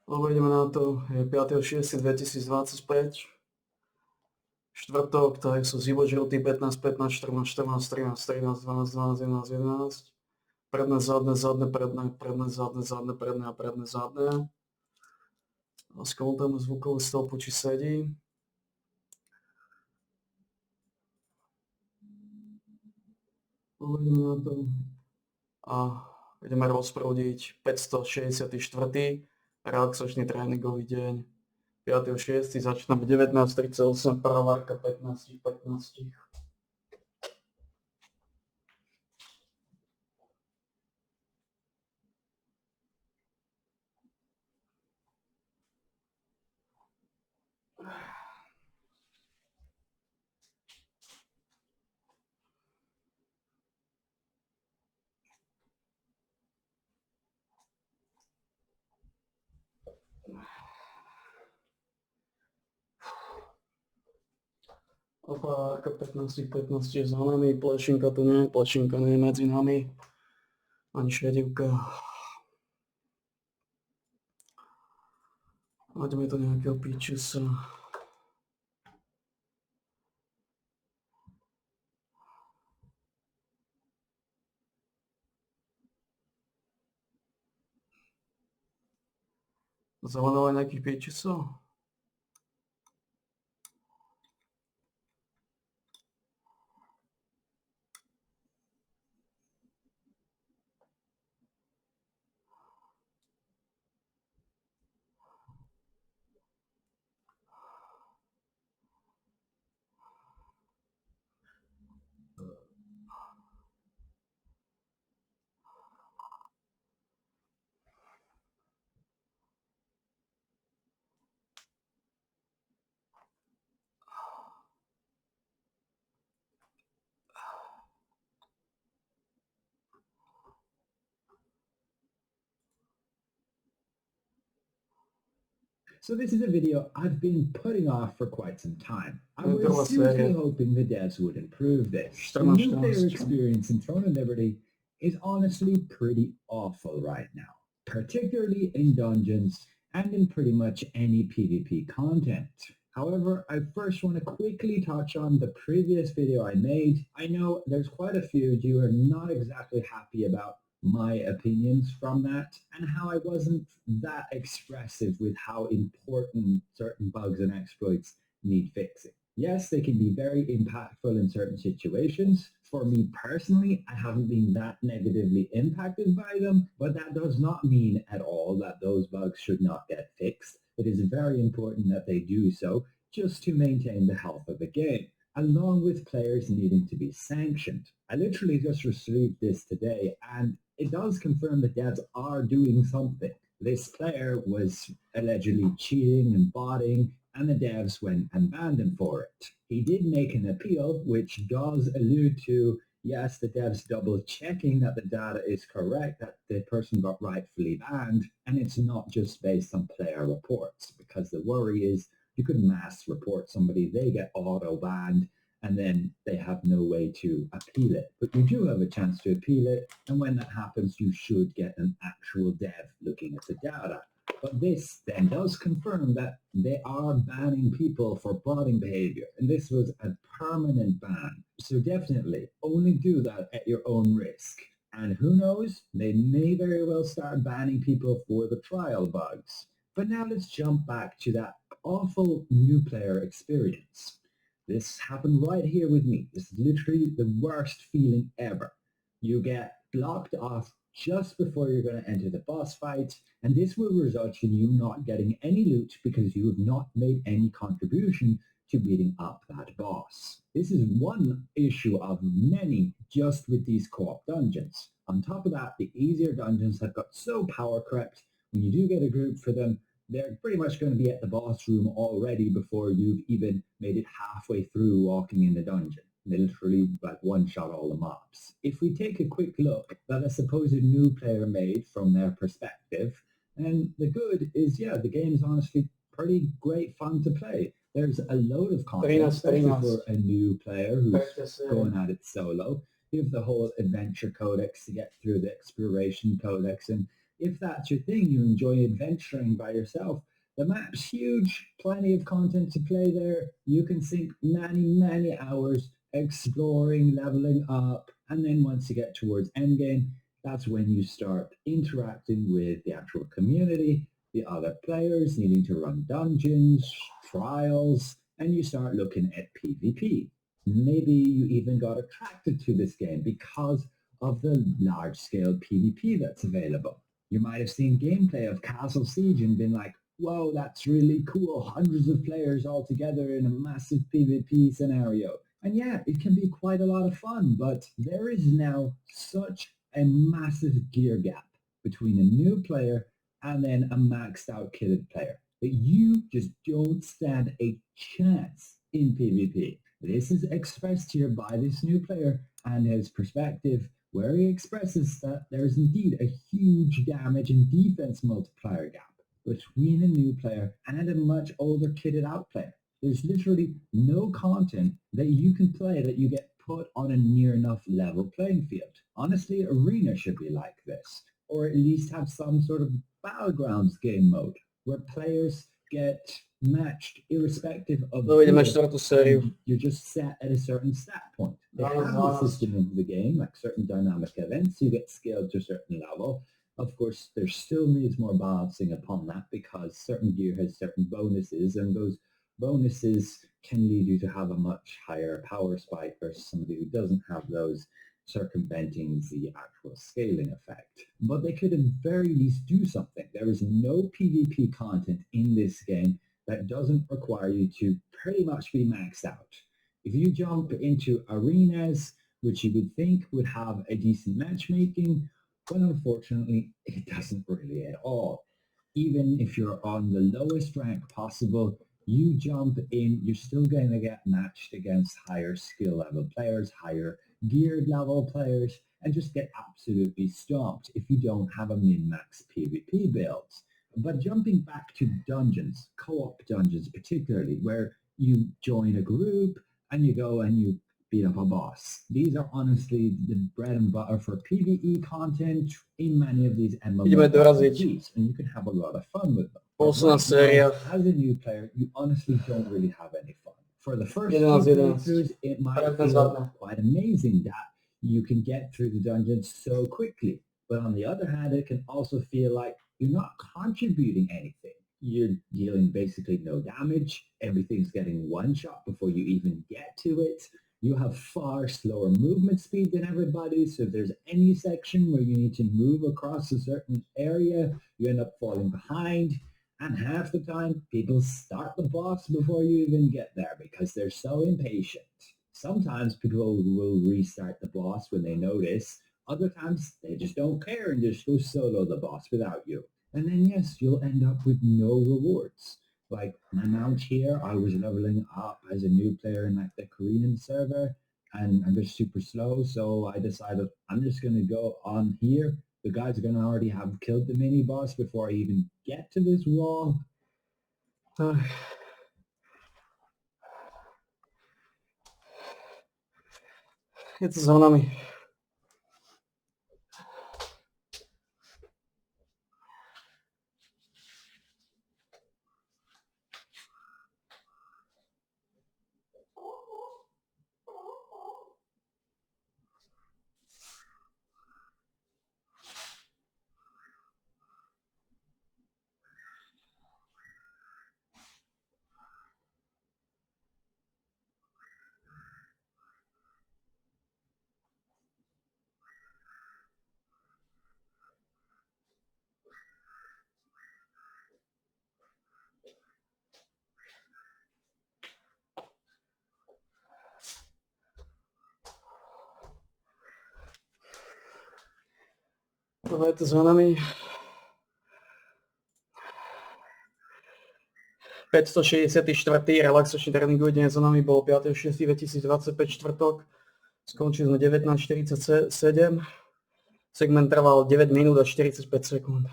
Lebo ideme na to, je 5.6.2025, štvrtok, tak sú život žltý 15, 15, 14, 14, 13, 13, 12, 12, 11, 11. Predné, zadné, zadné, predné, predné, zadné, zadné, predné a predné, zadné. A skontáme zvukové stĺpu, či sedí. Ideme na to. A ideme rozprúdiť 564. relaxačný tréningový deň. 5.6. začíname 19.38, prvá várka 15, 15. Opárka 15, 15 je za nami, plešinka tu nie, plešinka nie je medzi nami, ani šedivka. Nájdeme to nejakého pičusa. Zavolávaj nejakých pičusov? So this is a video I've been putting off for quite some time. I was seriously hoping the devs would improve this. The new player experience in Throne of Liberty is honestly pretty awful right now, particularly in dungeons and in pretty much any PvP content. However, I first want to quickly touch on the previous video I made. I know there's quite a few of you who are not exactly happy about my opinions from that and how I wasn't that expressive with how important certain bugs and exploits need fixing. Yes, they can be very impactful in certain situations. For me personally, I haven't been that negatively impacted by them, but that does not mean at all that those bugs should not get fixed. It is very important that they do so just to maintain the health of the game, along with players needing to be sanctioned. I literally just received this today, and it does confirm that devs are doing something. This player was allegedly cheating and botting, and the devs went and banned him for it. He did make an appeal, which does allude to, yes, the devs double checking that the data is correct, that the person got rightfully banned, and it's not just based on player reports, because the worry is you could mass report somebody, they get auto banned, and then they have no way to appeal it. But you do have a chance to appeal it, and when that happens, you should get an actual dev looking at the data. But this then does confirm that they are banning people for botting behavior, and this was a permanent ban. So definitely only do that at your own risk. And who knows, they may very well start banning people for the trial bugs. But now let's jump back to that awful new player experience. This happened right here with me. This is literally the worst feeling ever. You get blocked off just before you're going to enter the boss fight, and this will result in you not getting any loot because you have not made any contribution to beating up that boss. This is one issue of many just with these co-op dungeons. On top of that, the easier dungeons have got so power crept, when you do get a group for them, they're pretty much going to be at the boss room already before you've even made it halfway through walking in the dungeon. They literally like one-shot all the mobs. If we take a quick look at a supposed new player made from their perspective, and the good is, yeah, the game is honestly pretty great fun to play. There's a load of content, especially for a new player who's going at it solo. You have the whole adventure codex to get through the exploration codex, and if that's your thing, you enjoy adventuring by yourself, the map's huge, plenty of content to play there. You can sink many hours exploring, leveling up, and then once you get towards endgame, that's when you start interacting with the actual community, the other players needing to run dungeons, trials, and you start looking at PvP. Maybe you even got attracted to this game because of the large-scale PvP that's available. You might have seen gameplay of Castle Siege and been like, whoa, that's really cool, hundreds of players all together in a massive PvP scenario. And yeah, it can be quite a lot of fun, but there is now such a massive gear gap between a new player and then a maxed out kitted player that you just don't stand a chance in PvP. This is expressed here by this new player and his perspective, where he expresses that there is indeed a huge damage and defense multiplier gap between a new player and a much older kitted out player. There's literally no content that you can play that you get put on a near enough level playing field. Honestly, Arena should be like this, or at least have some sort of Battlegrounds game mode where players get matched irrespective of you're just set at a certain stat point. They have the system in the game, like certain dynamic events, you get scaled to a certain level. Of course, there still needs more balancing upon that because certain gear has certain bonuses, and those bonuses can lead you to have a much higher power spike versus somebody who doesn't have those, circumventing the actual scaling effect. But they could at very least do something. There is no PvP content in this game that doesn't require you to pretty much be maxed out. If you jump into arenas, which you would think would have a decent matchmaking, well, unfortunately, it doesn't really at all. Even if you're on the lowest rank possible, you jump in, you're still going to get matched against higher skill level players, higher geared level players, and just get absolutely stomped if you don't have a min-max PvP build. But jumping back to dungeons, co-op dungeons particularly, where you join a group and you go and you beat up a boss. These are honestly the bread and butter for PvE content in many of these MMORPGs, and you can have a lot of fun with them. As a new player, you honestly don't really have any fun. For the first few playthroughs, it might feel quite amazing that you can get through the dungeons so quickly. But on the other hand, it can also feel like you're not contributing anything. You're dealing basically no damage. Everything's getting one shot before you even get to it. You have far slower movement speed than everybody, so if there's any section where you need to move across a certain area, you end up falling behind. And half the time, people start the boss before you even get there because they're so impatient. Sometimes people will restart the boss when they notice. Other times, they just don't care and just go solo the boss without you. And then yes, you'll end up with no rewards. Like my mount here, I was leveling up as a new player in like the Korean server, and I'm just super slow, so I decided I'm just going to go on here. The guys are going to already have killed the mini boss before I even get to this wall. It's za nami. Давайте za nami. 564. relaxačný tréninkový deň za nami, bol 5.6.2025 čtvrtok. Skončili sme 19.47. Segment trval 9 minút a 45 sekúnd.